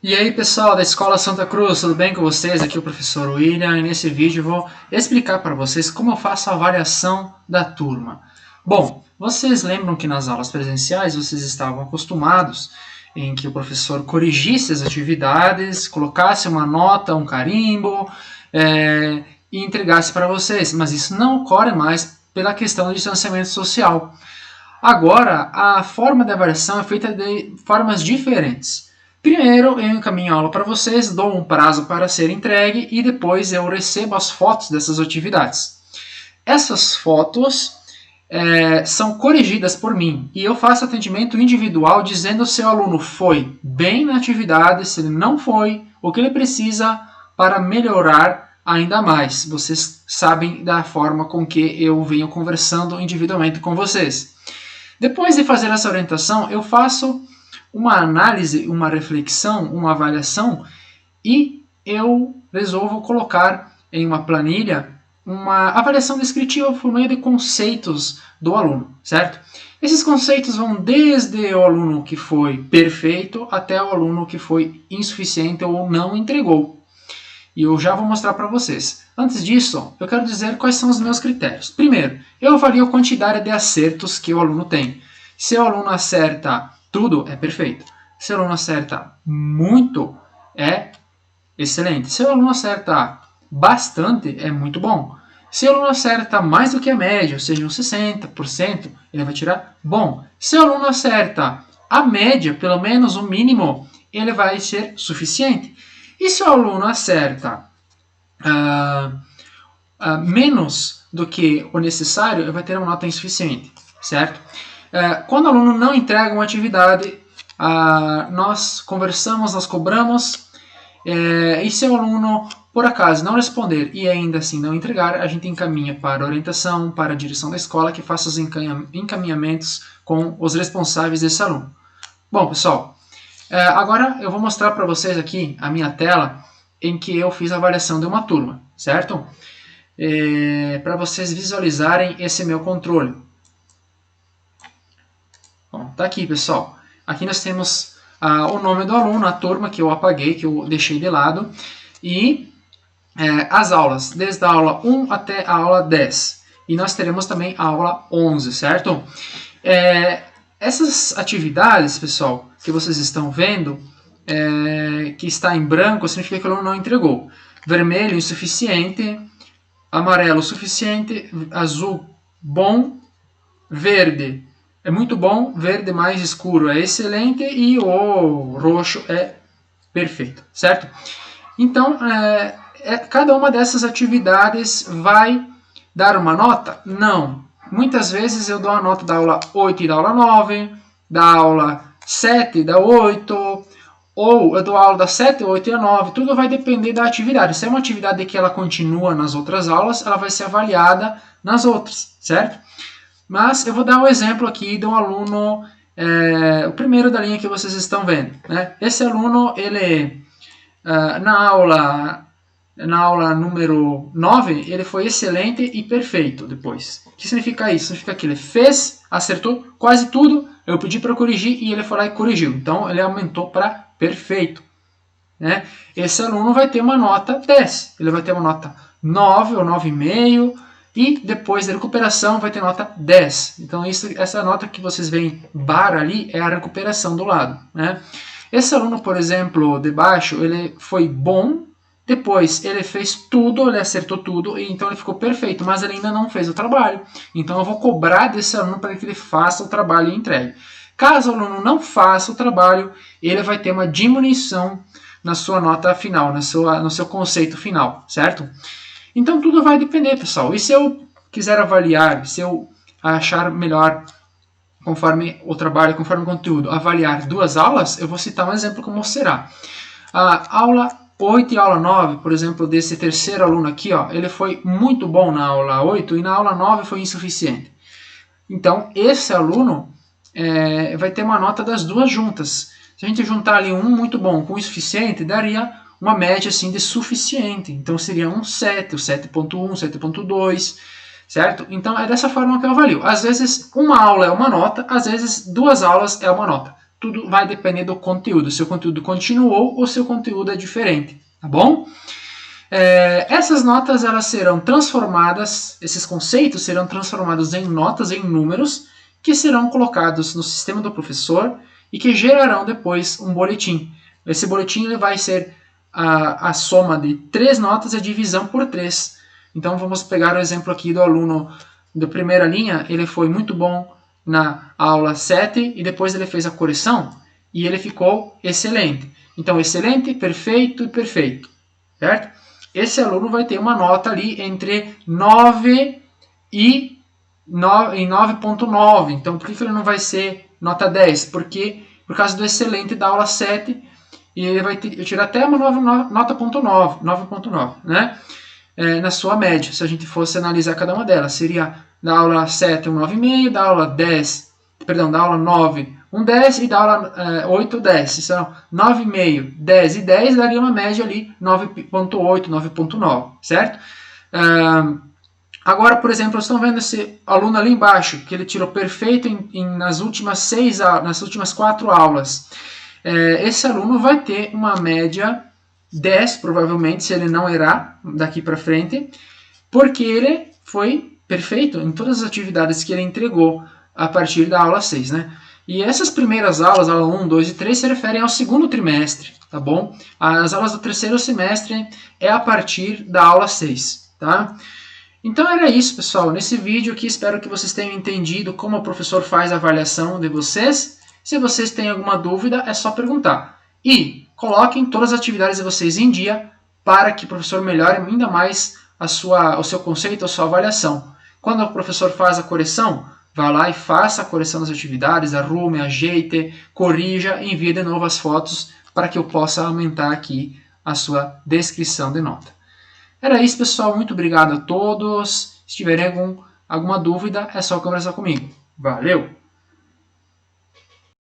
E aí pessoal da Escola Santa Cruz, tudo bem com vocês? Aqui é o professor William e nesse vídeo eu vou explicar para vocês como eu faço a avaliação da turma. Bom, vocês lembram que nas aulas presenciais vocês estavam acostumados em que o professor corrigisse as atividades, colocasse uma nota, um carimbo e entregasse para vocês, mas isso não ocorre mais pela questão do distanciamento social. Agora, a forma de avaliação é feita de formas diferentes. Primeiro, eu encaminho a aula para vocês, dou um prazo para ser entregue e depois eu recebo as fotos dessas atividades. Essas fotos são corrigidas por mim e eu faço atendimento individual dizendo se o aluno foi bem na atividade, se ele não foi, o que ele precisa para melhorar ainda mais. Vocês sabem da forma com que eu venho conversando individualmente com vocês. Depois de fazer essa orientação, eu faço uma análise, uma reflexão, uma avaliação e eu resolvo colocar em uma planilha uma avaliação descritiva por meio de conceitos do aluno, certo? Esses conceitos vão desde o aluno que foi perfeito até o aluno que foi insuficiente ou não entregou. E eu já vou mostrar para vocês. Antes disso, eu quero dizer quais são os meus critérios. Primeiro, eu avalio a quantidade de acertos que o aluno tem. Se o aluno acerta tudo, é perfeito. Se o aluno acerta muito, é excelente. Se o aluno acerta bastante, é muito bom. Se o aluno acerta mais do que a média, ou seja, uns 60%, ele vai tirar bom. Se o aluno acerta a média, pelo menos o mínimo, ele vai ser suficiente. E se o aluno acerta menos do que o necessário, ele vai ter uma nota insuficiente, certo? Quando o aluno não entrega uma atividade, nós conversamos, nós cobramos, e se o aluno, por acaso, não responder e ainda assim não entregar, a gente encaminha para a orientação, para a direção da escola, que faça os encaminhamentos com os responsáveis desse aluno. Bom, pessoal, agora eu vou mostrar para vocês aqui a minha tela em que eu fiz a avaliação de uma turma, certo? Para vocês visualizarem esse meu controle. Bom, tá aqui, pessoal. Aqui nós temos o nome do aluno, a turma que eu apaguei, que eu deixei de lado, e as aulas, desde a aula 1 até a aula 10. E nós teremos também a aula 11, certo? Essas atividades, pessoal, que vocês estão vendo, que está em branco, significa que o aluno não entregou. Vermelho, insuficiente. Amarelo, suficiente. Azul, bom. Verde, é muito bom. Verde mais escuro é excelente. E o roxo é perfeito, certo? Então, cada uma dessas atividades vai dar uma nota? Não. Muitas vezes eu dou a nota da aula 8 e da aula 9, da aula 7 e da 8, ou eu dou a aula da 7, 8 e a 9, tudo vai depender da atividade. Se é uma atividade que ela continua nas outras aulas, ela vai ser avaliada nas outras, certo? Mas eu vou dar um exemplo aqui de um aluno, o primeiro da linha que vocês estão vendo, né? Esse aluno, ele, na aula número 9, ele foi excelente e perfeito depois. O que significa isso? Significa que ele fez, acertou quase tudo, eu pedi para corrigir e ele foi lá e corrigiu. Então, ele aumentou para perfeito, né? Esse aluno vai ter uma nota 10, ele vai ter uma nota 9 ou 9,5 e depois da recuperação vai ter nota 10. Então, essa nota que vocês veem bar ali é a recuperação do lado, né? Esse aluno, por exemplo, de baixo, ele foi bom. Depois ele fez tudo, ele acertou tudo, e então ele ficou perfeito, mas ele ainda não fez o trabalho. Então eu vou cobrar desse aluno para que ele faça o trabalho e entregue. Caso o aluno não faça o trabalho, ele vai ter uma diminuição na sua nota final, no seu conceito final, certo? Então tudo vai depender, pessoal. E se eu quiser avaliar, se eu achar melhor, conforme o trabalho, conforme o conteúdo, avaliar 2 aulas, eu vou citar um exemplo como será. A aula 8 e aula 9, por exemplo, desse terceiro aluno aqui, ó, ele foi muito bom na aula 8 e na aula 9 foi insuficiente. Então, esse aluno vai ter uma nota das duas juntas. Se a gente juntar ali um muito bom com o insuficiente, daria uma média assim de suficiente. Então, seria um 7, o 7.1, 7.2, certo? Então, é dessa forma que eu avalio. Às vezes, uma aula é uma nota, às vezes, 2 aulas é uma nota. tudo vai depender do conteúdo, se o conteúdo continuou ou se o conteúdo é diferente, tá bom? Essas notas elas serão transformadas, esses conceitos serão transformados em notas, em números, que serão colocados no sistema do professor e que gerarão depois um boletim. Esse boletim ele vai ser a soma de 3 notas e a divisão por 3. Então vamos pegar o exemplo aqui do aluno da primeira linha, ele foi muito bom na aula 7 e depois ele fez a correção e ele ficou excelente. Então excelente, perfeito e perfeito, certo? Esse aluno vai ter uma nota ali entre 9 e 9.9. Então por que ele não vai ser nota 10? Porque por causa do excelente da aula 7 e ele vai tirar até uma nota 9.9, né? Na sua média, se a gente fosse analisar cada uma delas, seria da aula 7 um 9,5, da aula 9 um 10 e da aula 8 10. São 9,5, 10 e 10 daria uma média ali 9.8, 9.9, certo? Agora, por exemplo, vocês estão vendo esse aluno ali embaixo, que ele tirou perfeito nas últimas 4 aulas. Esse aluno vai ter uma média 10, provavelmente, se ele não errar daqui para frente, porque ele foi perfeito em todas as atividades que ele entregou a partir da aula 6, né? E essas primeiras aulas, aula 1, 2 e 3, se referem ao segundo trimestre, tá bom? As aulas do terceiro semestre é a partir da aula 6, tá? Então era isso, pessoal, nesse vídeo aqui. Espero que vocês tenham entendido como o professor faz a avaliação de vocês. Se vocês têm alguma dúvida, é só perguntar. E coloquem todas as atividades de vocês em dia para que o professor melhore ainda mais o seu conceito, a sua avaliação. Quando o professor faz a correção, vá lá e faça a correção das atividades, arrume, ajeite, corrija e envie de novo as fotos para que eu possa aumentar aqui a sua descrição de nota. Era isso, pessoal. Muito obrigado a todos. Se tiverem alguma dúvida, é só conversar comigo. Valeu!